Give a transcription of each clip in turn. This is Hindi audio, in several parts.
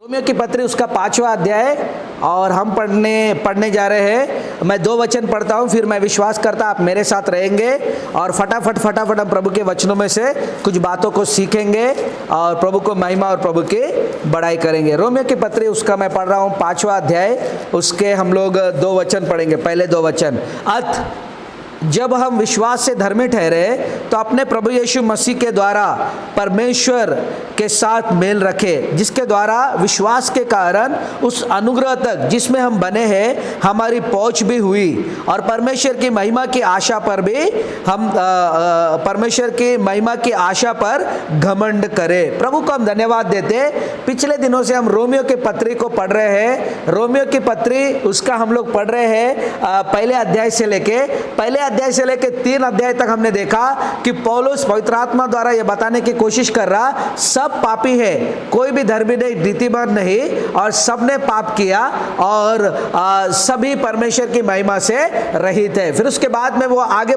रोमियो की पत्री उसका 5वां अध्याय और हम पढ़ने जा रहे हैं। मैं 2 वचन पढ़ता हूं, फिर मैं विश्वास करता आप मेरे साथ रहेंगे और फटाफट हम प्रभु के वचनों में से कुछ बातों को सीखेंगे और प्रभु को महिमा और प्रभु की बड़ाई करेंगे। रोमियो की पत्री उसका मैं पढ़ रहा हूं 5वां अध्याय, उसके हम लोग 2 वचन पढ़ेंगे। पहले 2 वचन, अत जब हम विश्वास से धर्मी ठहरे तो अपने प्रभु यीशु मसीह के द्वारा परमेश्वर के साथ मेल रखे, जिसके द्वारा विश्वास के कारण उस अनुग्रह तक जिसमें हम बने हैं हमारी पहुंच भी हुई और परमेश्वर की महिमा की आशा पर भी हम परमेश्वर की महिमा की आशा पर घमंड करें। प्रभु को हम धन्यवाद देते। पिछले दिनों से हम रोमियो की पत्री को पढ़ रहे हैं। रोमियो की पत्री उसका हम लोग पढ़ रहे हैं पहले अध्याय से लेके 3 अध्याय तक हमने देखा कि पौलुस पवित्र आत्मा द्वारा यह बताने की कोशिश कर रहा, सब पापी है, कोई भी धर्मी नहीं, नीतिमान नहीं, और सबने पाप किया और सभी परमेश्वर की महिमा से रहित है। फिर उसके बाद में वो आगे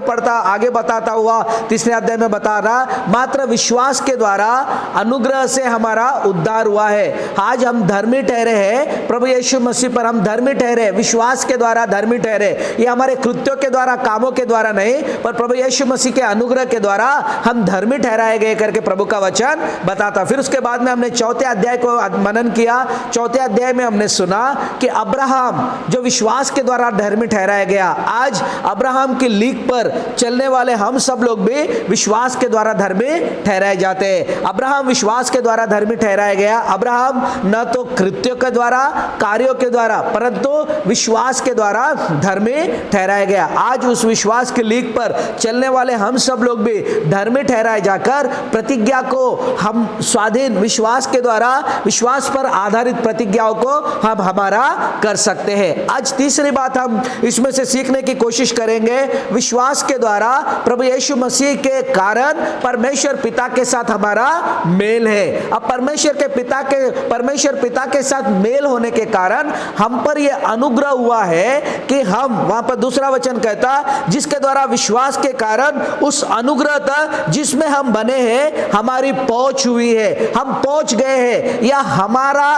बताता हुआ 3 अध्याय में बता रहा, मात्र विश्वास के द्वारा अनुग्रह से हमारा उद्धार हुआ है। आज हम धर्मी ठहरे हैं, प्रभु यीशु मसीह पर हम धर्मी ठहरे, विश्वास के द्वारा धर्मी ठहरे। ये हमारे कृत्यों के द्वारा, कामों के द्वारा नहीं, पर प्रभु यीशु मसीह के अनुग्रह के द्वारा हम धर्मी ठहराए गए करके प्रभु का वचन बताता। फिर उसके बाद में हमने 4थे अध्याय को मनन किया। 4थे अध्याय में हमने सुना कि अब्राहम जो विश्वास के द्वारा धर्मी ठहराया गया, आज अब्राहम की लीक पर चलने वाले हम सब लोग भी विश्वास के द्वारा धर्मी ठहराए जाते हैं। अब्राहम विश्वास के द्वारा धर्मी ठहराया गया। अब्राहम न तो कृत्यों के द्वारा, कार्यों के द्वारा, परंतु विश्वास के द्वारा धर्मी ठहराया गया। आज उस विश्वास की लीक पर चलने वाले हम सब लोग भी धर्मी ठहराए जाकर प्रतिज्ञा को हम स्वाधीन, विश्वास के द्वारा, विश्वास पर आधारित प्रतिज्ञाओं को हम हमारा कर सकते हैं। आज तीसरी बात हम इसमें से सीखने की कोशिश करेंगे, विश्वास के द्वारा प्रभु यीशु मसीह के कारण परमेश्वर पिता के साथ हमारा मेल है। अब परमेश्वर पिता के साथ मेल होने के कारण हम पर यह अनुग्रह हुआ है कि हम, वहां पर दूसरा वचन कहता, जिसके द्वारा विश्वास के कारण उस अनुग्रह तक जिसमें हम बने हैं हमारी पहुंच हुई है, हम पहुंच गए हैं, या हमारा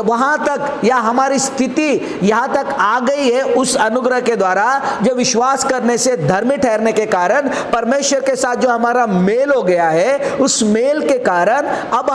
वहां तक, या हमारी स्थिति यहां तक आ गई है उस अनुग्रह के द्वारा, जो विश्वास करने से धर्मी ठहरने के कारण परमेश्वर के साथ जो हमारा मेल हो गया है, उस मेल के कारण अब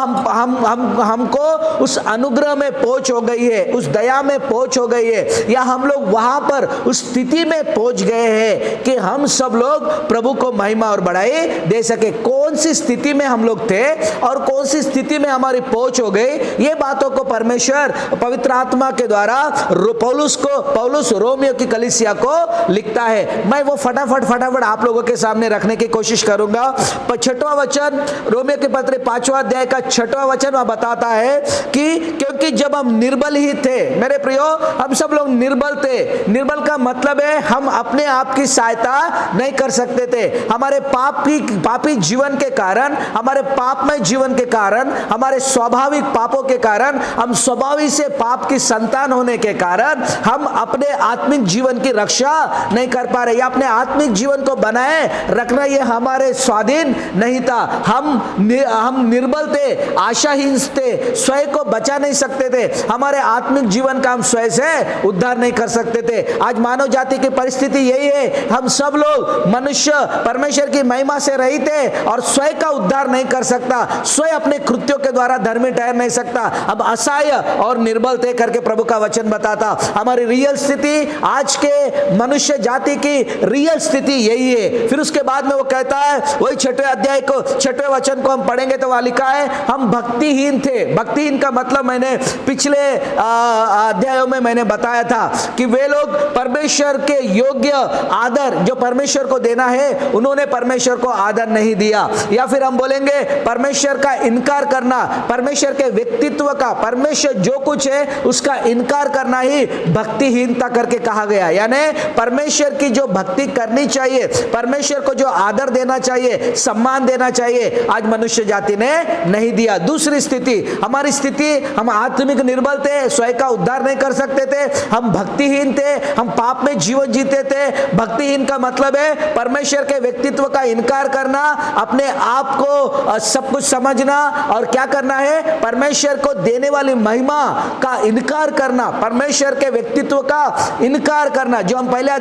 हमको उस अनुग्रह में पहुंच हो गई है, उस दया में पहुंच हो गई है, या हम लोग वहां पर उस स्थिति में पहुंच गए हैं कि हम सब लोग प्रभु को महिमा और बड़ाई दे सके। कौन सी स्थिति में हम लोग थे और कौन सी स्थिति में हमारी पहुंच हो गई, ये बातों को परमेश्वर पवित्र आत्मा के द्वारा पौलुस रोमियो की कलीसिया को लिखता है। मैं वो फटाफट आप लोगों के सामने रखने की कोशिश करूंगा। 6वां वचन, रोमियो की पत्री 5वां अध्याय का 6वां वचन वह बताता है कि क्योंकि जब हम निर्बल ही थे, मेरे प्रियो, हम सब लोग निर्बल थे। निर्बल का मतलब है हम अपने आप की सहायता नहीं कर सकते थे। हमारे पापी जीवन के कारण, हमारे पापमय जीवन के कारण, हमारे स्वाभाविक पापों के कारण, हम स्वभावी से पाप की संतान होने के कारण हम अपने आत्मिक जीवन की रक्षा नहीं कर पा रहे, या अपने आत्मिक जीवन को बनाए रखना ये हमारे स्वाधीन नहीं था। हम निर्बल थे, आशाहीन थे, स्वयं को बचा नहीं सकते थे। हमारे आत्मिक जीवन का हम स्वयं से उद्धार नहीं कर सकते थे। आज मानव जाति की परिस्थिति यही है, हम सब लोग मनुष्य परमेश्वर की महिमा से रहित है और स्वयं का उद्धार नहीं कर सकता, स्वयं अपने कृत्यों के द्वारा धर्मी ठहर नहीं सकता। अब असहाय और निर्बल थे करके प्रभु का वचन बताता। हमारी रियल स्थिति, आज के मनुष्य जाति की रियल स्थिति यही है। फिर उसके बाद में वो कहता है, वही 6वें अध्याय को 6वें वचन को हम पढ़ेंगे तो वहां लिखा है, हम भक्तिहीन थे। भक्तिहीन का मतलब मैंने पिछले अध्यायों में मैंने बताया था कि वे लोग परमेश्वर के योग्य आदर जो परमेश्वर को देना है, उन्होंने परमेश्वर को आदर नहीं दिया, या फिर हम बोलेंगे परमेश्वर का इनकार करना, परमेश्वर के व्यक्तित्व का, परमेश्वर जो कुछ है उसका इनकार करना ही भक्तिहीनता करके कहा गया। यानी परमेश्वर की जो भक्ति करनी चाहिए, परमेश्वर को जो आदर देना चाहिए, सम्मान देना चाहिए, आज मनुष्य जाति ने नहीं दिया। दूसरी स्थिति, हमारी स्थिति, हम आत्मिक निर्बल थे, स्वयं का उद्धार नहीं कर सकते थे, हम भक्तिहीन थे, हम पाप में जीवन जीते थे। भक्तिहीन का मतलब है परमेश्वर के व्यक्तित्व का इनकार करना, अपने आप को सब कुछ समझना, और क्या करना है, परमेश्वर को देने वाली महिमा का इनकार करना, परमेश्वर के व्यक्तित्व का इनकार करना। जो हम पहले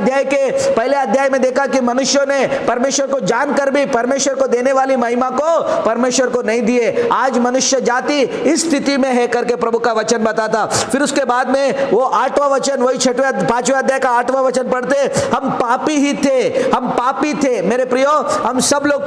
अध्याय में देखा कि मनुष्यों ने परमेश्वर को जानकर भी परमेश्वर को देने वाली महिमा को परमेश्वर को नहीं दिए। आज मनुष्य जाति इस स्थिति में है करके प्रभु का वचन बताता। फिर उसके बाद में वो 8वां वचन, वही 5वें अध्याय का 8वां वचन पढ़ते, हम पापी ही थे, हम पापी थे। मेरे प्रियो, हम सब लोग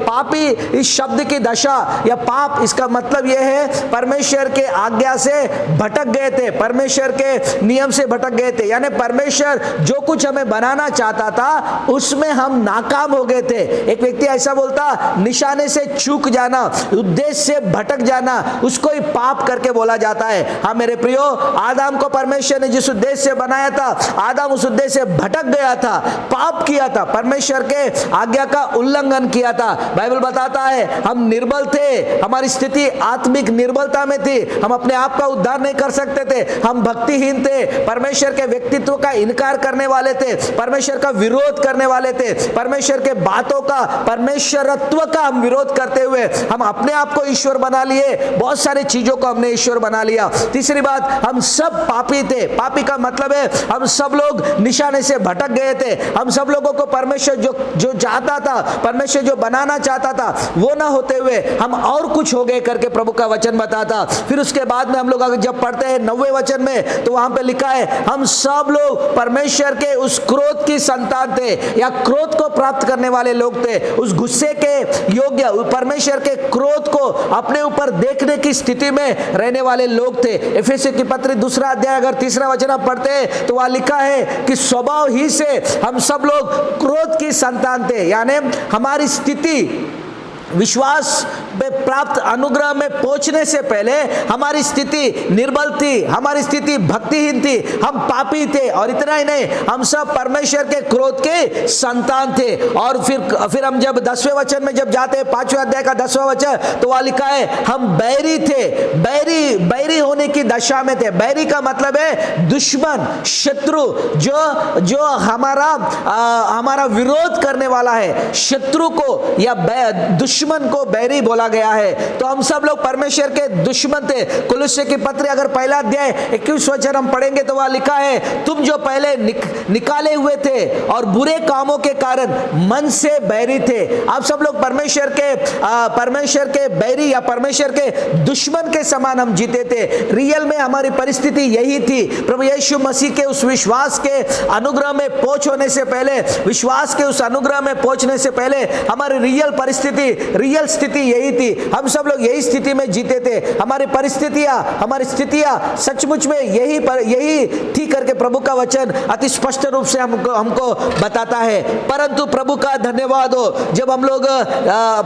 पापी इस शब्द की दशा या पाप, इसका मतलब यह है परमेश्वर के आज्ञा से भटक गए थे, परमेश्वर के नियम से भटक गए थे। यानी परमेश्वर जो कुछ हमें बनाना चाहता था उसमें हम नाकाम हो गए थे। एक व्यक्ति ऐसा बोलता, निशाने से चूक जाना, उद्देश्य से भटक जाना, उसको ही पाप करके बोला जाता है। हाँ मेरे प्रियो, आदम को परमेश्वर ने जिस उद्देश्य से बनाया था, आदम उस उद्देश्य से भटक गया था, पाप किया था, परमेश्वर के आज्ञा का उल्लंघन किया था। बाइबल बताता है हम निर्बल थे, हमारी स्थिति आत्मिक निर्बलता में थी, हम अपने आप का उद्धार नहीं कर सकते थे, हम भक्तिहीन थे, परमेश्वर के व्यक्तित्व का इनकार करने वाले थे, परमेश्वर का विरोध करने वाले थे, परमेश्वर के बातों का, परमेश्वरत्व का हम विरोध करते हुए हम अपने आप को ईश्वर बना लिए, बहुत सारी चीजों को हमने ईश्वर बना लिया। तीसरी बात, हम सब पापी थे। पापी का मतलब है हम सब लोग निशाने से भटक गए थे। हम सब लोगों को परमेश्वर जो चाहता था, परमेश्वर जो बनाना चाहता था वो ना होते हुए हम और कुछ हो गए करके प्रभु का वचन बताता। फिर उसके बाद में हम लोग अगर जब पढ़ते हैं 9वें वचन में, तो वहां पे लिखा है हम सब लोग परमेश्वर के उस क्रोध की संतान थे, या क्रोध को प्राप्त करने वाले लोग थे, उस गुस्से के योग्य, परमेश्वर के क्रोध को अपने ऊपर देखने की स्थिति में रहने वाले लोग थे। एफेसी की पत्री 2 अध्याय अगर 3 वचन आप पढ़ते हैं तो वहां लिखा है कि स्वभाव ही से हम सब लोग क्रोध की संतान थे। यानी हमारी स्थिति विश्वास में प्राप्त अनुग्रह में पहुंचने से पहले हमारी स्थिति निर्बल थी, हमारी स्थिति भक्तिहीन थी, हम पापी थे। और इतना ही नहीं, हम सब परमेश्वर के क्रोध के संतान थे। और फिर हम जब 10वें वचन में जब जाते हैं, 5वें अध्याय का 10वां वचन, तो वहां लिखा है हम बैरी थे, बैरी होने की दशा में थे। बैरी का मतलब है दुश्मन, शत्रु, जो हमारा विरोध करने वाला है, शत्रु को या दुश्मन को बैरी बोला गया है। तो हम सब लोग परमेश्वर के दुश्मन थे। कुलुस्से की पत्री अगर 1 अध्याय 21 वचन हम पढ़ेंगे तो वहां लिखा है तुम जो पहले निकाले हुए थे और बुरे कामों के कारण मन से बैरी थे। आप सब लोग परमेश्वर के बैरी या परमेश्वर के दुश्मन के समान हम जीते थे। रियल में हमारी परिस्थिति यही थी। प्रभु यीशु मसीह के उस विश्वास के अनुग्रह में पहुंच होने से पहले, विश्वास के उस अनुग्रह में पहुंचने से पहले हमारी रियल स्थिति यही थी। हम सब लोग यही स्थिति में जीते थे। हमारी स्थितियां सचमुच में यही थी करके प्रभु का वचन अति स्पष्ट रूप से हमको बताता है। परंतु प्रभु का धन्यवाद हो, जब हम लोग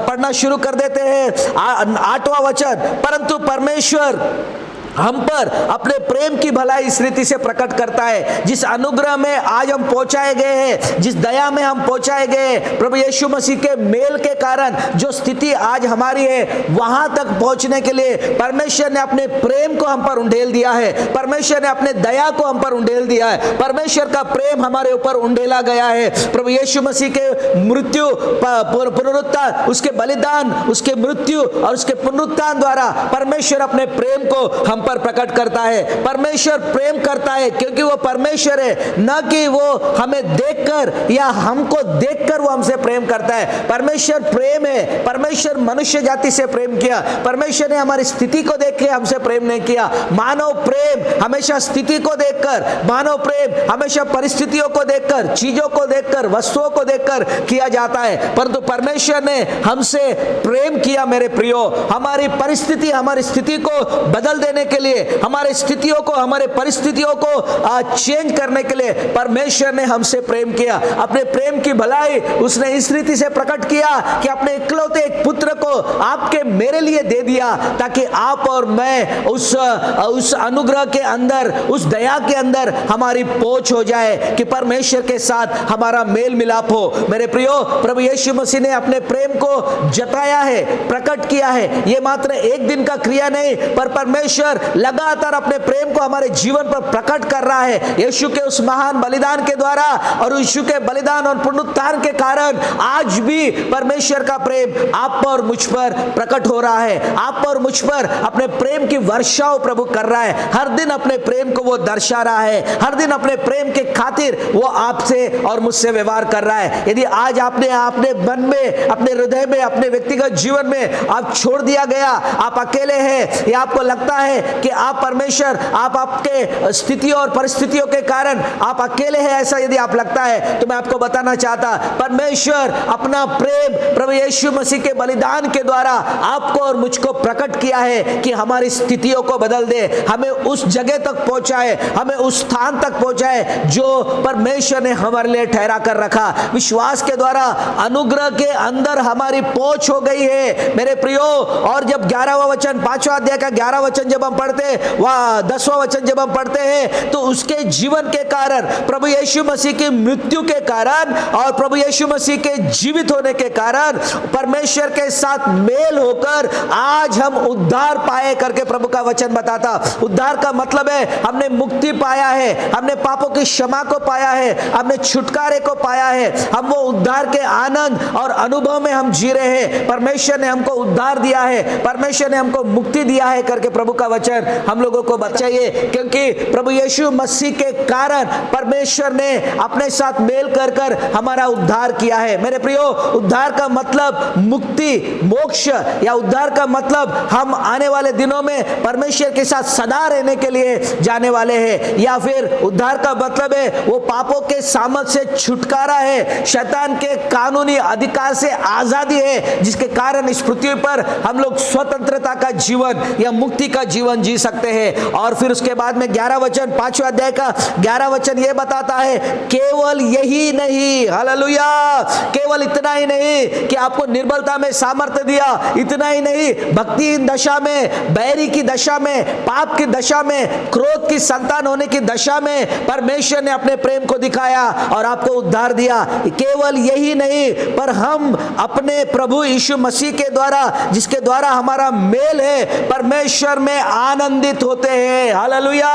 पढ़ना शुरू कर देते हैं 8वां वचन, परंतु परमेश्वर हम पर अपने प्रेम की भलाई इस रीति से प्रकट करता है, जिस अनुग्रह में आज हम पहुंचाए गए हैं, जिस दया में हम पहुंचाए गए, प्रभु यीशु मसीह के मेल के कारण जो स्थिति आज हमारी है, वहां तक पहुंचने के लिए परमेश्वर ने अपने प्रेम को हम पर उंडेल दिया है, परमेश्वर ने अपने दया को हम पर उंडेल दिया है, परमेश्वर का प्रेम हमारे ऊपर उंडेला गया है। प्रभु यीशु मसीह के मृत्यु, पुनरुत्थान, उसके बलिदान, उसके मृत्यु और उसके पुनरुत्थान द्वारा परमेश्वर अपने प्रेम को हम पर प्रकट करता है। परमेश्वर प्रेम करता है क्योंकि वो परमेश्वर है, न कि वो हमें देखकर या हमको देखकर वो हमसे प्रेम करता है। परमेश्वर प्रेम है। परमेश्वर मनुष्य जाति से प्रेम किया। परमेश्वर ने हमारी स्थिति को देख के हमसे प्रेम नहीं किया। मानव प्रेम हमेशा स्थिति को देखकर, मानव प्रेम हमेशा परिस्थितियों को देखकर, चीजों को देखकर, वस्तुओं को देखकर किया जाता है। परंतु परमेश्वर ने हमसे प्रेम किया। मेरे प्रियो, हमारी परिस्थिति, हमारी स्थिति को बदल देने के लिए, हमारे स्थितियों को, हमारे परिस्थितियों को चेंज करने के लिए परमेश्वर ने हमसे प्रेम किया। अपने प्रेम की भलाई उसने इस रीति से प्रकट किया कि अपने इकलौते एक पुत्र को आपके मेरे लिए दे दिया, ताकि आप और मैं उस अनुग्रह के अंदर, उस दया के अंदर हमारी पहुंच हो जाए कि परमेश्वर के साथ हमारा मेल मिलाप हो। मेरे प्रियो, प्रभु यीशु मसीह ने अपने प्रेम को जताया है, प्रकट किया है। यह मात्र एक दिन का क्रिया नहीं, पर परमेश्वर लगातार अपने प्रेम को हमारे जीवन पर प्रकट कर रहा है। यीशु के उस महान बलिदान के द्वारा और यीशु के बलिदान और पुनरुत्थान के कारण आज भी परमेश्वर का प्रेम आप पर और मुझ पर प्रकट हो रहा है। आप पर मुझ पर अपने प्रेम की वर्षाओं प्रभु कर रहा है। हर दिन अपने प्रेम को वो दर्शा रहा है। हर दिन अपने प्रेम के खातिर वो आपसे और मुझसे व्यवहार कर रहा है। यदि आज आपने अपने मन में, अपने हृदय में, अपने व्यक्तिगत जीवन में आप छोड़ दिया गया, आप अकेले हैं, या आपको लगता है कि आप परमेश्वर, आप आपके स्थितियों और परिस्थितियों के कारण आप अकेले हैं, ऐसा यदि आप लगता है तो मैं आपको बताना चाहता, परमेश्वर अपना प्रेम प्रभु यीशु मसीह के बलिदान के द्वारा आपको और मुझको प्रकट किया है कि हमारी स्थितियों को बदल दे, हमें उस जगह तक पहुंचाए, हमें उस स्थान तक पहुंचाए जो परमेश्वर ने हमारे लिए ठहरा कर रखा। विश्वास के द्वारा अनुग्रह के अंदर हमारी पहुंच हो गई है मेरे प्रियो। और जब 11वां वचन, 5वां अध्याय का 11वां वचन जब हम पढ़ते, वह 10वां वचन जब हम पढ़ते हैं, तो उसके जीवन के कारण, प्रभु यीशु मसीह की मृत्यु के कारण और प्रभु यीशु मसीह के जीवित होने के कारण परमेश्वर के साथ मेल होकर आज हम उद्धार पाए करके प्रभु का वचन बताता। उद्धार का मतलब है हमने मुक्ति पाया है, हमने पापों की क्षमा को पाया है, हमने छुटकारे को पाया है, हम वो उद्धार के आनंद और अनुभव में हम जी रहे हैं। परमेश्वर ने हमको उद्धार दिया है, परमेश्वर ने हमको मुक्ति दिया है करके प्रभु का वचन हम लोगों को बताइए, क्योंकि प्रभु यीशु मसीह के कारण परमेश्वर ने अपने साथ मेल कर कर हमारा उद्धार किया है। मेरे प्रियो, उद्धार का मतलब मुक्ति, मोक्ष, या उद्धार का मतलब हम आने वाले दिनों में परमेश्वर के साथ सदा रहने के लिए जाने वाले हैं, या फिर उद्धार का मतलब है वो पापों के सामर्थ से छुटकारा है, शैतान के कानूनी अधिकार से आजादी है, जिसके कारण इस पृथ्वी पर हम लोग स्वतंत्रता का जीवन या मुक्ति का जीवन जी सकते हैं। और फिर उसके बाद में 11 वचन, 5वें अध्याय का 11 वचन ये बताता है, केवल यही नहीं, हालेलुया, केवल इतना ही नहीं कि आपको निर्बलता में सामर्थ्य दिया, इतना ही नहीं, भक्तिहीन दशा में, बैरी की दशा में, पाप की दशा में, क्रोध की संतान होने की दशा में परमेश्वर ने अपने प्रेम को दिखाया और आपको उद्धार दिया। केवल यही नहीं, पर हम अपने प्रभु यीशु मसीह के द्वारा, जिसके द्वारा हमारा मेल है, परमेश्वर में आनंदित होते हैं। हालेलुया,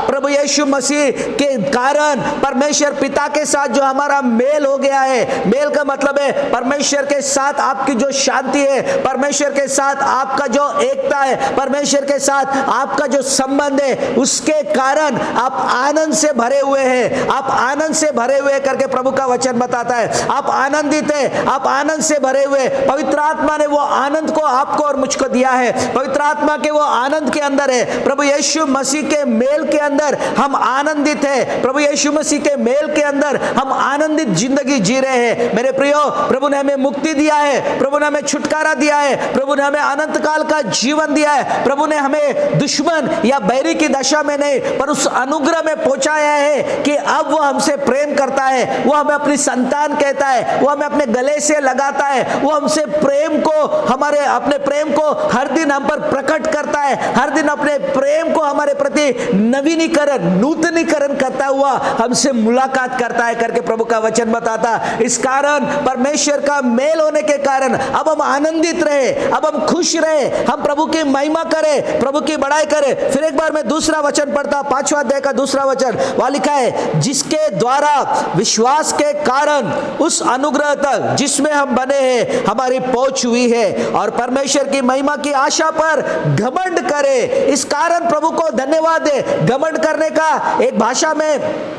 प्रभु यीशु मसीह के कारण परमेश्वर पिता के साथ जो हमारा मेल हो गया है, मेल का मतलब है परमेश्वर के साथ आपकी जो शांति है, परमेश्वर के साथ आपका जो एकता है, परमेश्वर के साथ आपका जो संबंध है, उसके कारण आप आनंद से भरे हुए हैं। आप आनंद से भरे हुए करके प्रभु का वचन बताता है। आप आनंदित है, आप आनंद से भरे हुए, पवित्र आत्मा ने वो आनंद को आपको और मुझको दिया है। पवित्र आत्मा के वो आनंद के अंदर है, प्रभु यीशु मसीह के मेल के अंदर हम आनंदित है, प्रभु यीशु मसीह के मेल के अंदर हम आनंदित जिंदगी जी रहे हैं। मेरे प्रियो, प्रभु ने हमें मुक्ति दिया है, प्रभु ने हमें छुटकारा दिया है, प्रभु ने हमें अनंत काल का जीवन दिया है, प्रभु ने हमें दुश्मन या बैरी की दशा में नहीं, पर उस अनुग्रह में पहुंचाया है कि अब वो हमसे प्रेम करता है, वो हमें अपनी संतान कहता है, वो हमें अपने गले से लगाता है, वो हमसे प्रेम को, हमारे अपने प्रेम को हर दिन हम पर प्रकट करता है, हर दिन अपने प्रेम को हमारे प्रति नवीनीकरण, नूतनीकरण करता हुआ हमसे मुलाकात करता है करके प्रभु का वचन बताता। इस कारण परमेश्वर का मेल होने के कारण अब हम आनंदित रहे, अब हम खुश रहे, हम प्रभु की महिमा करें, प्रभु की बड़ाई करें। फिर एक बार मैं दूसरा वचन पढ़ता, 5वां अध्याय का दूसरा वचन, वहां लिखा है, जिसके द्वारा विश्वास के कारण उस अनुग्रह तक जिसमें हम बने हैं हमारी पहुंच हुई है, और परमेश्वर की महिमा की आशा पर घमंड करे। इस कारण प्रभु को धन्यवाद दे। घमंड करने का एक भाषा में,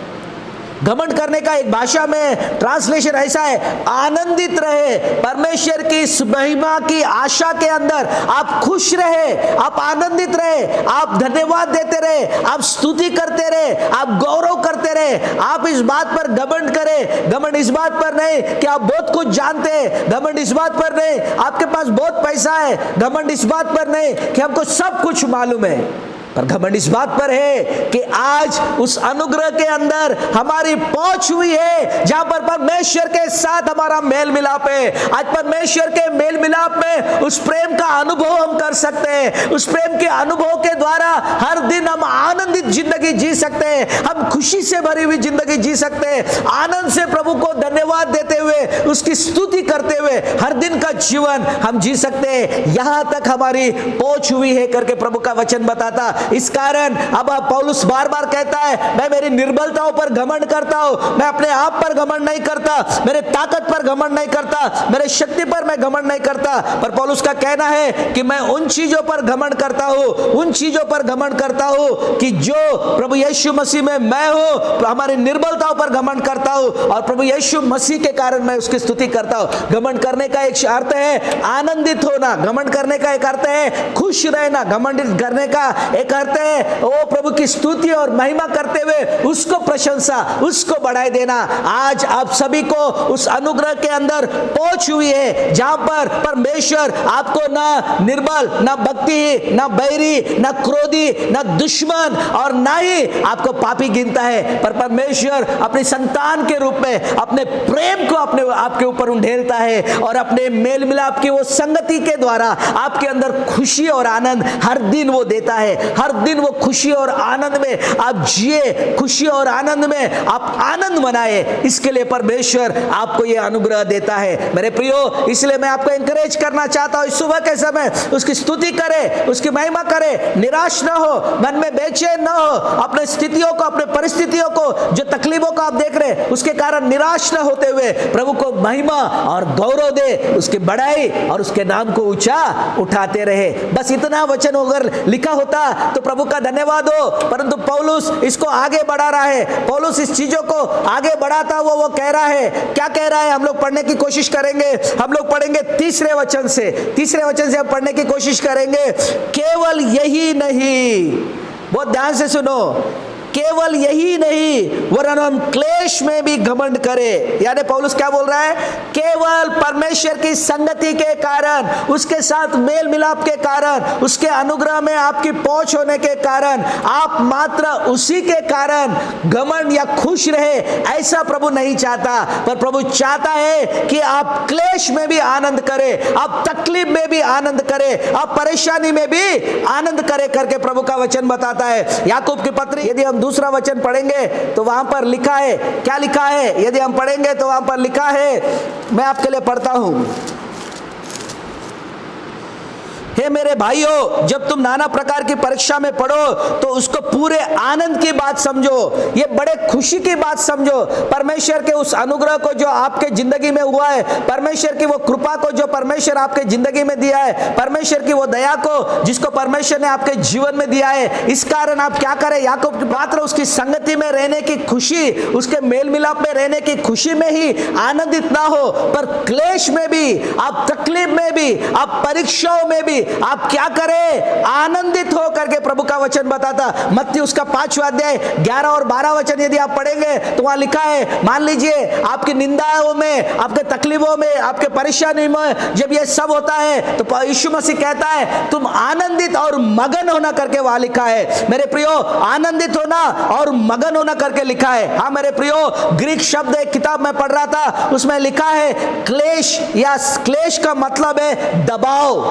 घमंड करने का एक भाषा में ट्रांसलेशन ऐसा है, आनंदित रहे, परमेश्वर की इस महिमा की आशा के अंदर आप खुश रहे, आप आनंदित रहे, आप धन्यवाद देते रहे, आप स्तुति करते रहे, आप गौरव करते रहे। आप इस बात पर घमंड करें, घमंड इस बात पर नहीं कि आप बहुत कुछ जानते हैं, घमंड इस बात पर नहीं आपके पास बहुत पैसा है, घमंड इस बात पर नहीं कि हमको सब कुछ मालूम है, पर घमंड इस बात पर है कि आज उस अनुग्रह के अंदर हमारी पहुंच हुई है, जहां पर परमेश्वर के साथ हमारा मेल मिलाप है। आज परमेश्वर के मेल मिलाप में उस प्रेम का अनुभव हम कर सकते हैं, उस प्रेम के अनुभव के द्वारा हर दिन हम आनंदित जिंदगी जी सकते सकते हैं, हम खुशी से भरी हुई जिंदगी जी सकते हैं, आनंद से प्रभु को धन्यवाद देते हुए, उसकी स्तुति करते हुए हर दिन का जीवन हम जी सकते हैं। यहां तक हमारी पहुंच हुई है करके प्रभु का वचन बताता। इस कारण अब पौलुस बार बार कहता है, मैं मेरी निर्बलताओं पर घमंड करता हूं, मैं अपने आप पर घमंड नहीं करता, मेरे ताकत पर घमंड नहीं करता, मेरे शक्ति पर मैं घमंड नहीं करता। पर पौलुस का कहना है कि मैं उन चीजों पर घमंड करता हूं, उन चीजों पर घमंड करता हूं कि जो प्रभु यीशु मसीह में मैं हूं, हमारी निर्बलताओं पर घमंड करता हूं और प्रभु यीशु मसीह के कारण मैं उसकी स्तुति करता हूं। घमंड करने का एक अर्थ है आनंदित होना, घमंड करने का एक अर्थ है खुश रहना, घमंड करने का एक अर्थ है वो प्रभु की स्तुति और महिमा करते हुए उसको प्रशंसा, उसको बढ़ाई देना। आज आप सभी को उस अनुग्रह के अंदर पहुंच हुई है जहां पर परमेश्वर आपको ना निर्बल, ना भक्ति, ना बैरी, ना क्रोधी, ना दुश्मन और ना ही आपको पापी गिनता है, पर परमेश्वर अपनी संतान के रूप में अपने प्रेम को अपने आपके ऊपर उंडेलता है और अपने मेल मिलाप की वो संगति के द्वारा आपके अंदर खुशी और आनंद हर दिन वो देता है। हर दिन वो खुशी और आनंद में आप जिए, खुशी और आनंद में आप आनंद मनाए, इसके लिए परमेश्वर आपको ये अनुग्रह देता है मेरे प्रियो। इसलिए मैं आपको एनकरेज करना चाहता हूं, इस सुबह के समय उसकी स्तुति करे, उसकी महिमा करे, निराश ना हो, मन में बेचैन ना हो, अपने स्थितियों को, अपने परिस्थितियों को, जो तकलीफों को आप देख रहे हैं उसके कारण निराश ना होते हुए प्रभु को महिमा और गौरव दे, उसकी बढ़ाई और उसके नाम को ऊंचा उठाते रहे। बस इतना वचन अगर लिखा होता तो प्रभु का धन्यवाद हो, परंतु पौलुस इसको आगे बढ़ा रहा है। पौलुस इस चीजों को आगे बढ़ाता वो कह रहा है, क्या कह रहा है हम लोग पढ़ने की कोशिश करेंगे। हम लोग पढ़ेंगे तीसरे वचन से हम पढ़ने की कोशिश करेंगे। केवल यही नहीं, बहुत ध्यान से सुनो, केवल यही नहीं वरन हम क्लेश में भी घमंड करें। यानी पौलुस क्या बोल रहा है, केवल परमेश्वर की संगति के कारण, उसके साथ मेल मिलाप के कारण, उसके अनुग्रह में आपकी पहुंच होने के कारण, आप मात्र उसी के कारण घमंड या खुश रहे, ऐसा प्रभु नहीं चाहता। पर प्रभु चाहता है कि आप क्लेश में भी आनंद करें, आप तकलीफ में भी आनंद करें, आप परेशानी में भी आनंद करें करके प्रभु का वचन बताता है। याकूब की पत्री यदि हम दूसरा वचन पढ़ेंगे तो वहां पर लिखा है, क्या लिखा है, यदि हम पढ़ेंगे तो वहां पर लिखा है, मैं आपके लिए पढ़ता हूं। हे मेरे भाइयों, जब तुम नाना प्रकार की परीक्षा में पढ़ो तो उसको पूरे आनंद की बात समझो, ये बड़े खुशी की बात समझो। परमेश्वर के उस अनुग्रह को जो आपके जिंदगी में हुआ है, परमेश्वर की वो कृपा को जो परमेश्वर आपके जिंदगी में दिया है, परमेश्वर की वो दया को जिसको परमेश्वर ने आपके जीवन में दिया है, इस कारण आप क्या करें, याकूब मात्र उसकी संगति में रहने की खुशी, उसके मेल मिलाप में रहने की खुशी में ही आनंदित ना हो, पर क्लेश में भी, आप तकलीफ में भी, आप परीक्षाओं में भी आप क्या करें, आनंदित हो करके प्रभु का वचन बताता। मत्ती उसका 5वां अध्याय 11 और 12 वचन यदि आप पढ़ेंगे तो वहां लिखा है, मान लीजिए आपकी निंदाओं में, आपके तकलीफों में, आपके परेशानी में जब ये सब होता है तो यीशु मसीह कहता है तुम आनंदित और मगन होना करके वहां लिखा है मेरे प्रियो। आनंदित होना और मगन होना करके लिखा है। हाँ मेरे प्रियो, ग्रीक शब्द एक किताब में पढ़ रहा था, उसमें लिखा है क्लेश, या क्लेश का मतलब है दबाव,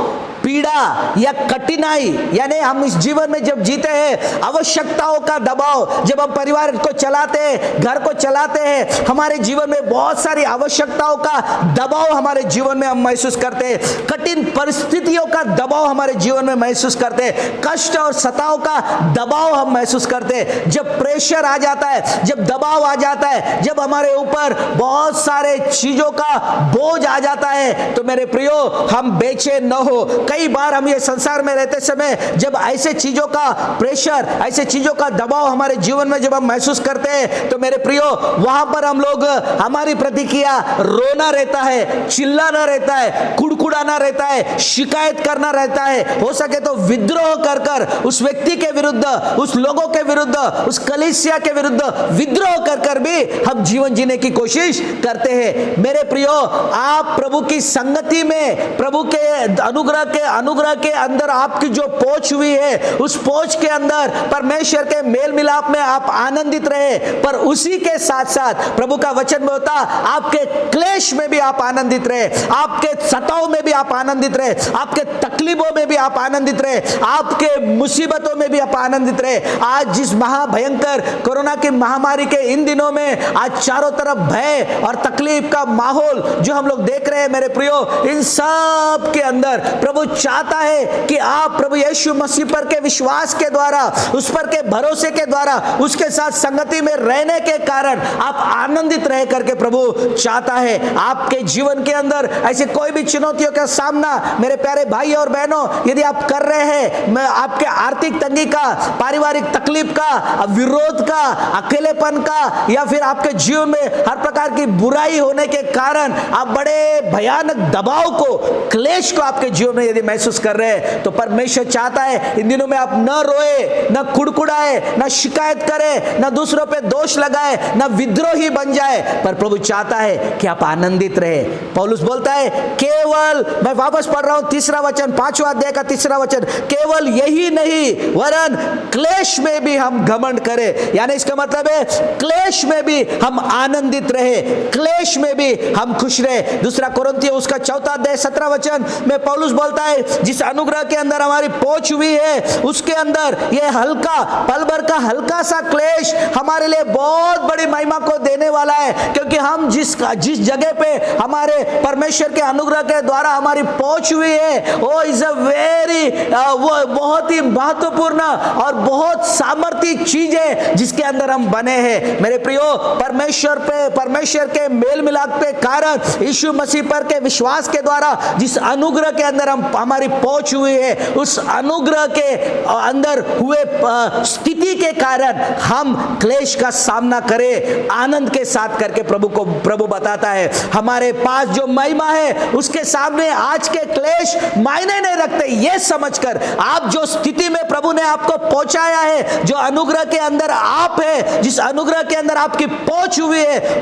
पीड़ा या कठिनाई। यानी हम इस जीवन में जब जीते हैं, आवश्यकताओं का दबाव, जब हम परिवार को चलाते हैं, घर को चलाते हैं, हमारे जीवन में बहुत सारी आवश्यकताओं का दबाव हमारे जीवन में हम महसूस करते हैं, कठिन परिस्थितियों का दबाव हमारे जीवन में महसूस करते हैं, कष्ट और सताव का दबाव हम महसूस करते हैं। जब प्रेशर आ जाता है, जब दबाव आ जाता है, जब हमारे ऊपर बहुत सारे चीजों का बोझ आ जाता है, तो मेरे प्रियो हम बेचैन न हो। कई बार हम ये संसार में रहते समय जब ऐसे चीजों का प्रेशर, ऐसे चीजों का दबाव हमारे जीवन में जब हम महसूस करते हैं तो मेरे प्रियो वहां पर हम लोग, हमारी प्रतिक्रिया रोना रहता है, चिल्लाना रहता है, कुड़कुड़ाना रहता है, शिकायत करना रहता है, हो सके तो विद्रोह कर कर उस व्यक्ति के विरुद्ध, उस लोगों के विरुद्ध, उस कलीसिया के विरुद्ध विद्रोह कर कर भी हम जीवन जीने की कोशिश करते हैं। मेरे प्रियो, आप प्रभु की संगति में, प्रभु के अनुग्रह के अनुग्रह के अंदर आपकी जो पहुंच हुई है, उस पहुंच के अंदर परमेश्वर के मेल मिलाप में आप आनंदित रहे। पर उसी के साथ साथ प्रभु का वचन में होता, आपके क्लेश में भी आप आनंदित रहे, आपके सताव में भी आप आनंदित रहे, आपके तकलीफों में भी आप आनंदित रहे, आपके मुसीबतों में भी आप आनंदित रहे। आज जिस महाभयंकर कोरोना की महामारी के इन दिनों में आज चारों तरफ भय और तकलीफ का माहौल जो हम लोग देख रहे हैं मेरे प्रियो, इन सब के अंदर प्रभु चाहता है कि आप प्रभु यीशु मसीह पर के विश्वास के द्वारा, उस पर के भरोसे के द्वारा, उसके साथ संगति में रहने के कारण आप आनंदित रह करके प्रभु चाहता है आपके जीवन के अंदर ऐसे कोई भी चुनौतियों का सामना मेरे प्यारे भाई और बहनों यदि आप कर रहे हैं, मैं आपके आर्थिक तंगी का, पारिवारिक तकलीफ का, विरोध का, अकेलेपन का, या फिर आपके जीवन में हर प्रकार की बुराई होने के कारण आप बड़े भयानक दबाव को, क्लेश को आपके जीवन में यदि महसूस कर रहे हैं, तो परमेश्वर चाहता है इन दिनों में आप न रोए, न कुड़कुड़ाए, न शिकायत करे, न दूसरों पे दोष लगाए, न विद्रोही बन जाए, पर प्रभु चाहता है कि आप आनंदित रहे। पौलुस बोलता है केवल, मैं वापस पढ़ रहा हूं 3 वचन, 5वां अध्याय का 3 वचन, केवल यही नहीं वरन क्लेश में भी हम घमंड करें। यानी इसका मतलब है क्लेश में भी हम आनंदित रहे, क्लेश में भी हम खुश रहे। 2 कोरिन्थियों उसका 4 अध्याय 17 वचन में पौलुस बोलता है जिस अनुग्रह के अंदर हमारी पहुंच हुई है, उसके अंदर यह हल्का, पल भर का हल्का सा क्लेश हमारे लिए बहुत बड़ी महिमा को देने वाला है, क्योंकि हम जिस जगह पे हमारे परमेश्वर के अनुग्रह के द्वारा हमारी पहुंच हुई है, वो इज अ वेरी, वो बहुत ही महत्वपूर्ण और बहुत सामर्थी चीज है जिसके अंदर हम बने हैं। मेरे प्रियो, परमेश्वर पे, परमेश्वर के मेल मिलाप के कारण, यीशु मसीह पर के विश्वास के द्वारा जिस अनुग्रह के अंदर हम हमारी पहुंच हुई है, उस अनुग्रह के अंदर हुए स्थिति के कारण हम क्लेश का सामना करें आनंद के साथ करके प्रभु बताता है। हमारे पास जो महिमा है उसके सामने आज के क्लेश मायने नहीं रखते। ये समझकर आप जो स्थिति में प्रभु ने आपको पहुंचाया है, जो अनुग्रह के अंदर आप है, जिस अनुग्रह के अंदर आपकी पहुंच हुई है,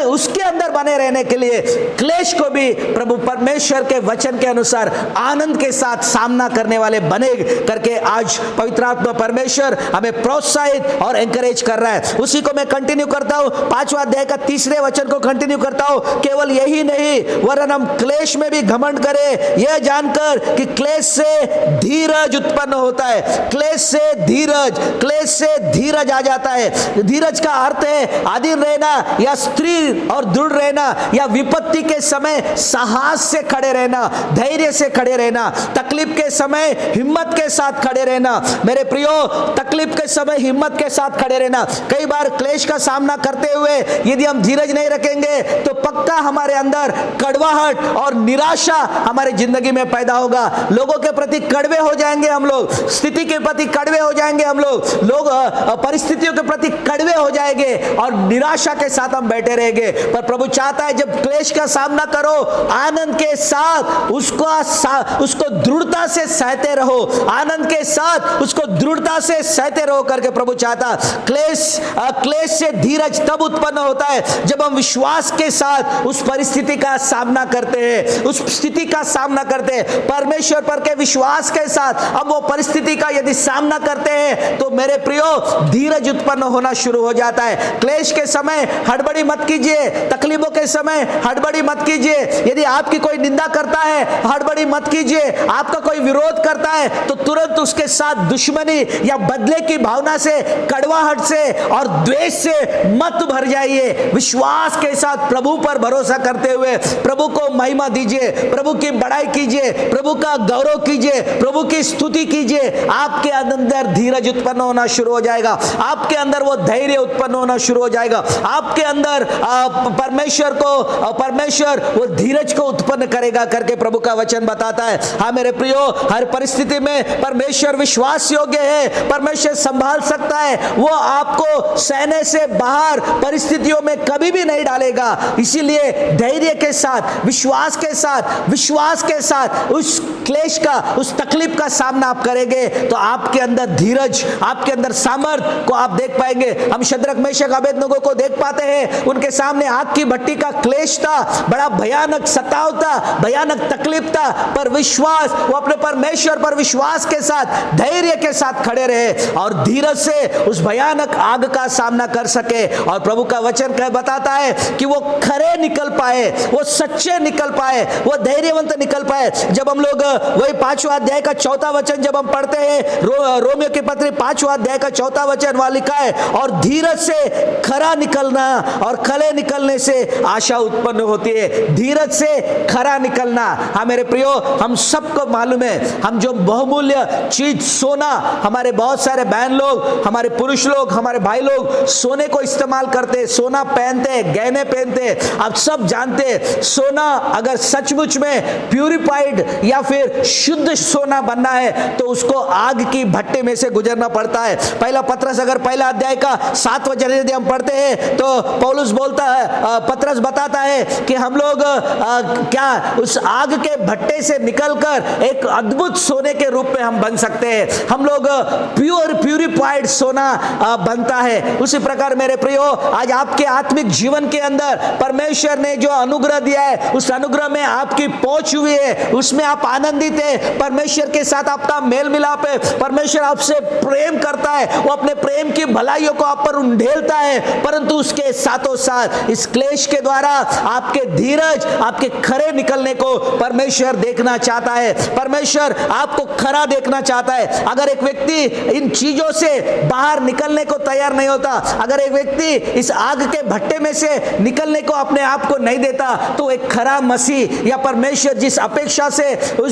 उसके अंदर बने रहने के लिए क्लेश को भी प्रभु परमेश्वर के वचन के अनुसार आनंद के साथ सामना करने वाले बने करके आज पवित्र आत्मा परमेश्वर हमें प्रोत्साहित और एनकरेज कर रहा है। उसी को मैं कंटिन्यू करता हूं, 5वां अध्याय का 3 वचन को कंटिन्यू करता हूं। केवल यही नहीं वरन हम क्लेश में भी घमंड करें, यह जानकर कि क्लेश से धीरज उत्पन्न होता है। क्लेश से धीरज आ जाता है। धीरज का अर्थ है अधीर रहना, या स्थिर और दृढ़ रहना, या विपत्ति के समय साहस से खड़े रहना, धैर्य से खड़े रहना, तकलीफ के समय हिम्मत के साथ खड़े रहना। मेरे प्रियो, तकलीफ के समय हिम्मत के साथ खड़े रहना। कई बार क्लेश का सामना करते हुए यदि हम धीरज नहीं रखेंगे तो पक्का हमारे अंदर कड़वाहट और निराशा हमारे जिंदगी में पैदा होगा। लोगों के प्रति कड़वे हो जाएंगे हम लोग, स्थिति के प्रति कड़वे हो जाएंगे हम लोग परिस्थितियों के प्रति कड़वे हो जाएंगे और निराशा के साथ हम बैठे रहेंगे। पर प्रभु चाहता है जब क्लेश का सामना करो, आनंद के साथ उसको दृढ़ता से सहते रहो, आनंद के साथ उसको दृढ़ता से सहते रहो करके प्रभु चाहता। क्लेश से धीरज तब उत्पन्न होता है जब हम विश्वास के साथ उस परिस्थिति का सामना करते हैं, उस स्थिति का सामना करते हैं। परमेश्वर पर के विश्वास के साथ हम वो परिस्थिति का यदि सामना करते हैं तो मेरे प्रियो धीरज उत्पन्न होना शुरू हो जाता है। क्लेश के समय हड़बड़ी मत कीजिए, तकलीफों के समय हड़बड़ी मत कीजिए। यदि आपकी कोई निंदा करता है हड़बड़ी मत कीजिए, आपका कोई विरोध करता है तो तुरंत उसके साथ दुश्मनी या बदले की भावना से, कड़वाहट से और द्वेष से मत भर जाइए। विश्वास के साथ प्रभु पर भरोसा करते हुए प्रभु को महिमा दीजिए, प्रभु की बड़ाई कीजिए, प्रभु का गौरव कीजिए, प्रभु की स्तुति कीजिए। आपके अंदर धीरज उत्पन्न होना शुरू हो जाएगा, आपके अंदर वो धैर्य उत्पन्न होना शुरू हो जाएगा, आपके अंदर परमेश्वर वो धीरज को उत्पन्न करेगा करके प्रभु का वचन बताता है। हाँ मेरे प्रियो, हर परिस्थिति में परमेश्वर विश्वास योग्य है, परमेश्वर संभाल सकता है। वो आपको सहने से बाहर परिस्थितियों में कभी भी नहीं डालेगा। इसीलिए धैर्य के साथ, विश्वास के साथ उस क्लेश का, उस तकलीफ का सामना आप करेंगे तो आपके अंदर धीरज, आपके अंदर सामर्थ्य को आप देख पाएंगे। हम शद्रक मेशक अबेदनगो को देख पाते हैं, उनके सामने आग की भट्टी का क्लेश था, बड़ा भयानक सताव था, भयानक तकलीफ था, पर विश्वास, वो अपने परमेश्वर पर विश्वास के साथ, धैर्य के साथ खड़े रहे और धीरज से उस भयानक आग का सामना कर सके। और प्रभु का वचन कह बताता है कि वो खरे निकल पाए, वो सच्चे निकल पाए, वो धैर्यवंत निकल पाए। जब हम लोग वही 5वां अध्याय का 4था वचन जब हम पढ़ते हैं, रोमियो की पत्री 5वां अध्याय का 4था वचन वहां लिखा है, और धीरज से खरा निकलना और खले निकलने से आशा उत्पन्न होती है। धीरज से खरा निकलना। हाँ मेरे प्रियो, हम सबको मालूम है, हम जो बहुमूल्य चीज सोना, हमारे बहुत सारे बहन लोग, हमारे पुरुष लोग, हमारे भाई लोग सोने को इस्तेमाल करते, सोना पहनते, गहने पहनते। आप सब जानते, सोना अगर सचमुच में प्यूरिफाइड या फिर शुद्ध सोना बनना है तो उसको आग की भट्टे में से गुजरना पड़ता है। पहला पत्रस अगर पहला अध्याय का 7 वचन यदि हम पढ़ते हैं तो पौलुस बोलता है, पत्रस बताता है कि हम लोग क्या उस आग के भट्टे से निकलकर एक अद्भुत सोने के रूप में हम बन सकते हैं। हम लोग प्यूरिफाइड सोना बनता है। उसी प्रकार मेरे प्रियो, आज आपके आत्मिक जीवन के अंदर परमेश्वर ने जो अनुग्रह दिया है, उस अनुग्रह में आपकी पहुंच हुई है, उसमें आप आनंदित है, परमेश्वर के साथ आपका मेल मिलाप है, परमेश्वर आपसे प्रेम करता है, वो अपने प्रेम की भलाइयों को आप पर उंडेलता है। परंतु उसके साथों साथ इस क्लेश के द्वारा आपके धीरज, आपके खरे निकलने को परमेश्वर देखना चाहता है। परमेश्वर आपको खरा देखना चाहता है। अगर एक व्यक्ति इन चीजों से बाहर निकलने को तैयार नहीं होता, अगर एक व्यक्ति इस आग के भट्टे में से निकलने को अपने आप को नहीं देता, तो एक खरा मसीह या परमेश्वर जिस अपेक्षा से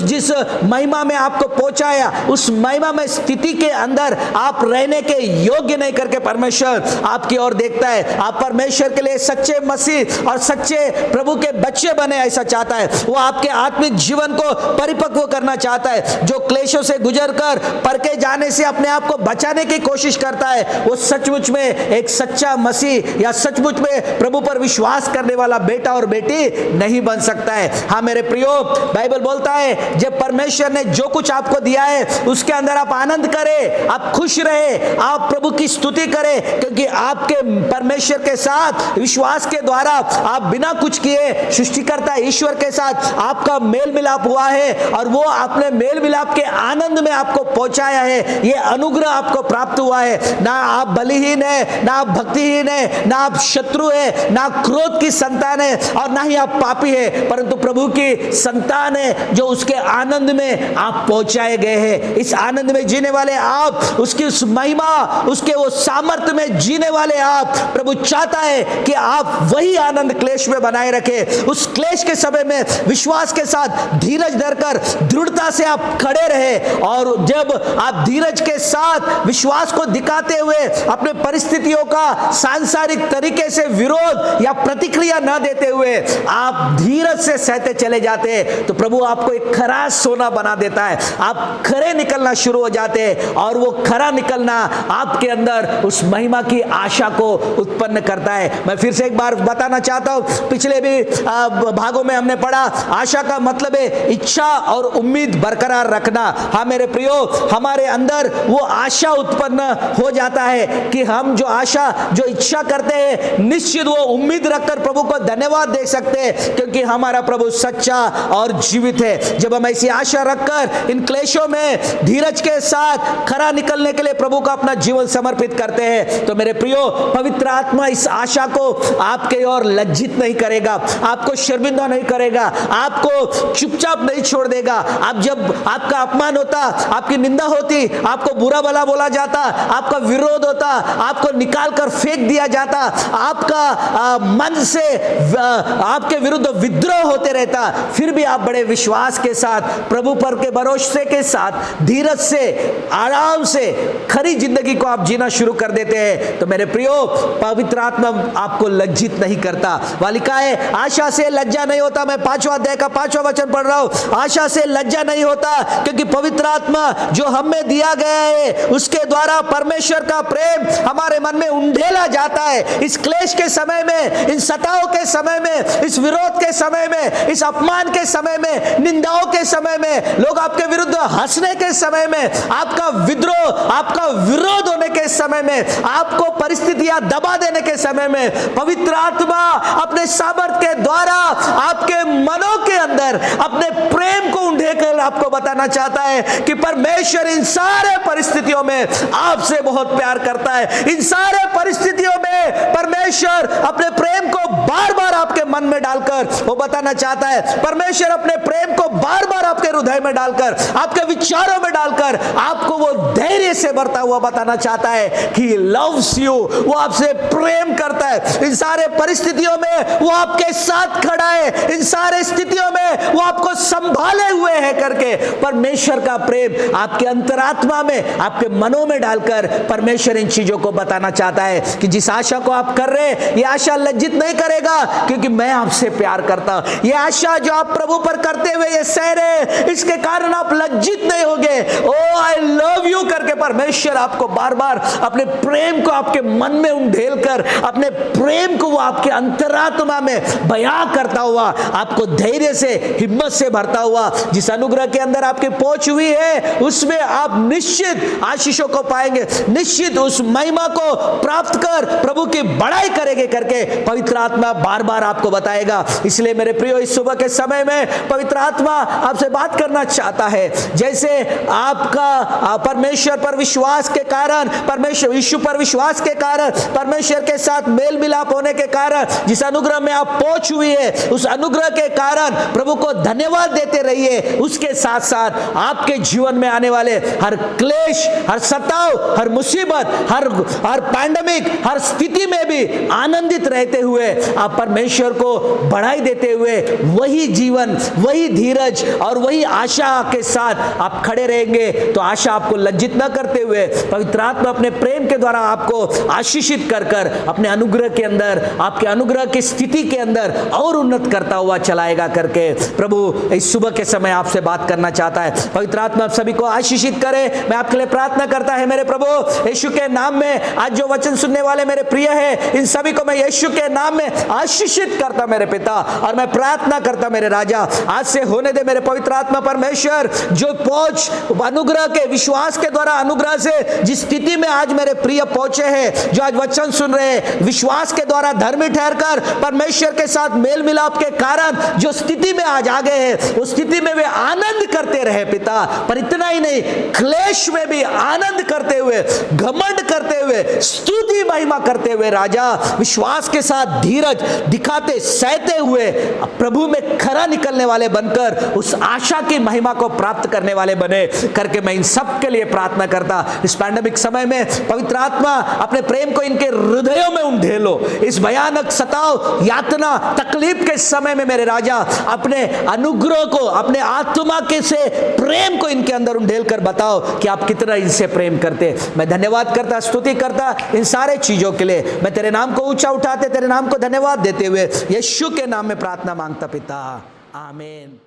जिस महिमा में आपको पहुंचाया, उस महिमा में स्थिति के अंदर आप रहने के योग्य नहीं करके परमेश्वर आपकी ओर देखता है। आप परमेश्वर के लिए सच्चे मसीह और सच्चे प्रभु के बच्चे बने, ऐसा चाहता है। वो आपके आत्मिक जीवन को परिपक्व करना चाहता है। जो क्लेशों से गुजरकर परखे जाने से अपने आप को बचाने की कोशिश करता है, वो सचमुच में एक सच्चा मसीह या सचमुच में प्रभु पर विश्वास करने वाला बेटा और बेटी नहीं बन सकता है। हाँ मेरे प्रियो, बाइबल बोलता है जब परमेश्वर ने जो कुछ आपको दिया है उसके अंदर आप आनंद करें, आप खुश रहे, आप प्रभु की स्तुति करें, क्योंकि आपके परमेश्वर के साथ विश्वास के द्वारा आप बिना कुछ किए सृष्टिकर्ता ईश्वर के साथ आपका मेल मिलाप हुआ है और वो आपने मेल मिलाप के आनंद में आपको पहुंचाया है। ये अनुग्रह आपको प्राप्त हुआ है। ना आप बलिहीन है, ना आप भक्तिहीन है, ना आप शत्रु है, ना क्रोध की संतान है और ना ही आप पापी है, परंतु प्रभु की संतान है जो उसके आनंद में आप पहुंचाए गए हैं। इस आनंद में जीने वाले आप, उसकी उस महिमा, उसके वो सामर्थ्य में जीने वाले आप, प्रभु चाहता है कि आप वही आनंद क्लेश में बनाए रखें। उस क्लेश के समय में विश्वास के साथ धीरज धरकर दृढ़ता से आप खड़े रहे, और जब आप धीरज के साथ विश्वास को दिखाते हुए अपने परिस्थितियों का सांसारिक तरीके से विरोध या प्रतिक्रिया न देते हुए आप धीरज से सहते चले जाते हैं, तो प्रभु आपको एक खरा सोना बना देता है। आप खरे निकलना शुरू हो जाते हैं और वो खरा निकलना आपके अंदर उस महिमा की आशा को उत्पन्न करता है। मैं फिर से एक बार बताना चाहता हूं, पिछले भी भागों में हमने पढ़ा, आशा का मतलब है इच्छा और उम्मीद बरकरार रखना। हाँ मेरे प्रियो, हमारे अंदर वो आशा उत्पन्न हो जाता है कि हम जो आशा, जो इच्छा करते हैं, निश्चित वो उम्मीद रखकर प्रभु को धन्यवाद दे सकते हैं, क्योंकि हमारा प्रभु सच्चा और जीवित है। जब हम ऐसी आशा रखकर इन क्लेशों में धीरज के साथ खरा निकलने के लिए प्रभु को अपना जीवन समर्पित करते हैं, तो मेरे प्रियो, पवित्र आत्मा इस आशा को आपके ओर लज्जित नहीं करेगा, आपको शर्मिंदा नहीं करेगा, आपको चुपचाप नहीं छोड़ देगा। आप जब आपका अपमान होता, आपकी निंदा होती, आपको बुरा भला बोला जाता, आपका विरोध होता, आपको निकाल कर फेंक दिया जाता, आपका मन से आपके विरुद्ध विद्रोह होते रहता, फिर भी आप बड़े विश्वास के साथ, प्रभु पर के भरोसे के साथ, धीरज से, आराम से खरी जिंदगी को आप जीना शुरू कर देते हैं, तो मेरे प्रियो, पवित्र आत्मा आपको लज्जित नहीं करता। वह लिखा है, आशा से लज्जा नहीं होता। मैं 5वां अध्याय का 5वां वचन पढ़ रहा हूं, आशा से लज्जा नहीं होता, क्योंकि पवित्र आत्मा जो हमें दिया गया है उसके द्वारा परमेश्वर का प्रेम हमारे मन में उंडेला जाता है। इस क्लेश के समय में, इन सताओं के समय में, इस विरोध के समय में, इस अपमान के समय में, निंदाओं के समय में, लोग आपके विरुद्ध हंसने के समय में, आपका विद्रोह, आपका विरोध होने के के समय में, आपको परिस्थितियां दबा देने के समय में पवित्र आत्मा अपने सामर्थ के द्वारा आपके मनों के अंदर अपने प्रेम को उंडेकर आपको बताना चाहता है कि परमेश्वर इन सारे परिस्थितियों में आपसे बहुत प्यार करता है। इन सारे परिस्थितियों में परमेश्वर अपने प्रेम को बार बार आपके मन में डालकर वो बताना चाहता है, परमेश्वर अपने प्रेम को बार बार आपके हृदय में डालकर, आपके विचारों में डालकर आपको वो धैर्य से भरता हुआ बताना चाहता है कि लव्स यू, वो आपसे प्रेम करता है। इन सारे परिस्थितियों में वो आपके साथ खड़ा है, इन सारे स्थितियों में वो आपको संभाले हुए है करके परमेश्वर का प्रेम आपके अंतरात्मा में, आपके मनों में डालकर परमेश्वर इन चीजों को बताना चाहता है कि जिस आशा को आप कर रहे हैं, ये आशा लज्जित नहीं करेगा क्योंकि मैं आपसे प्यार करता हूं। ये आशा जो आप प्रभु पर करते हुए ये सह रहे, इसके कारण आप लज्जित नहीं होगे। ओ आई लव यू करके परमेश्वर आपको बार बार अपने प्रेम को आपके मन में उंडेल कर, अपने प्रेम को वो आपके अंतरात्मा में बयां करता हुआ आपको धैर्य से, हिम्मत से भरता हुआ, जिस अनुग्रह के अंदर आपकी पहुंच हुई है उसमें आप निश्चित आशीषों को पाएंगे, निश्चित उस महिमा को प्राप्त कर प्रभु की बड़ाई करेंगे करके पवित्र आत्मा बार बार आपको बताएगा। इसलिए मेरे प्रियो, इस सुबह के समय में पवित्र आत्मा आपसे बात करना चाहता है। जैसे आपका परमेश्वर पर विश्वास के कारण, परमेश्वर यीशु पर विश्वास के कारण, परमेश्वर के साथ मेल मिलाप होने के कारण जिस अनुग्रह में आप पहुंच हुई है, उस अनुग्रह के कारण प्रभु को धन्यवाद देते रहिए। उसके साथ साथ आपके जीवन में आने वाले हर क्लेश, हर सताव, हर मुसीबत, हर पैंडेमिक, हर स्थिति में भी आनंदित रहते हुए आप परमेश्वर को बढ़ाई देते हुए वही जीवन, वही धीरज और वही आशा के साथ आप खड़े रहेंगे। तो आशा आपको लज्जित न करते हुए पवित्र आत्मा अपने प्रेम के द्वारा आपको आशीषित कर कर अपने अनुग्रह के अंदर, आपके अनुग्रह की स्थिति के अंदर और उन्नत करता हुआ चलाएगा करके प्रभु इस सुबह के समय आपसे बात करना चाहता है। पवित्र आत्मा आप सभी को आशीषित करे। मैं आपके लिए प्रार्थना करता है मेरे प्रभु यीशु के नाम में। आज जो वचन सुनने वाले मेरे प्रिय है, इन सभी को मैं यीशु के नाम में आशीषित करता मेरे पिता, और मैं प्रार्थना करता मेरे राजा, आज से होने दे मेरे पवित्र आत्मा परमेश्वर, जो पहुंच अनुग्रह के, विश्वास के द्वारा अनुग्रह से जिस स्थिति में आज मेरे प्रिय पहुंचे हैं, जो आज वचन सुन रहे हैं, विश्वास के द्वारा धर्मी ठहरकर परमेश्वर के साथ मेल मिलाप के कारण जो स्थिति में आज आ गए हैं, उस स्थिति में वे आनंद करते रहे पिता। पर इतना ही नहीं, क्लेश में भी आनंद करते हुए, घमंड करते हुए, स्तुति महिमा करते हुए राजा, विश्वास के साथ धीरज दिखाते, सहते हुए प्रभु में खरा निकलने वाले बनकर उस आशा की महिमा को प्राप्त करने वाले बने करके मैं इन सब के लिए प्रार्थना करता। इस पैंडेमिक समय में पवित्र आत्मा अपने प्रेम को इनके हृदयों में उंडेलो। इस भयानक सताव, यातना, तकलीफ के समय में मेरे राजा अपने अनुग्रह को, अपने आत्मा के से प्रेम को इनके अंदर उंडेल कर बताओ कि आप कितना इनसे प्रेम करते। मैं धन्यवाद करता, स्तुति करता इन सारे चीजों के लिए। मैं तेरे नाम को ऊंचा उठाते, तेरे नाम को धन्यवाद देते हुए यीशु के नाम में प्रार्थना मांगता पिता, आमीन।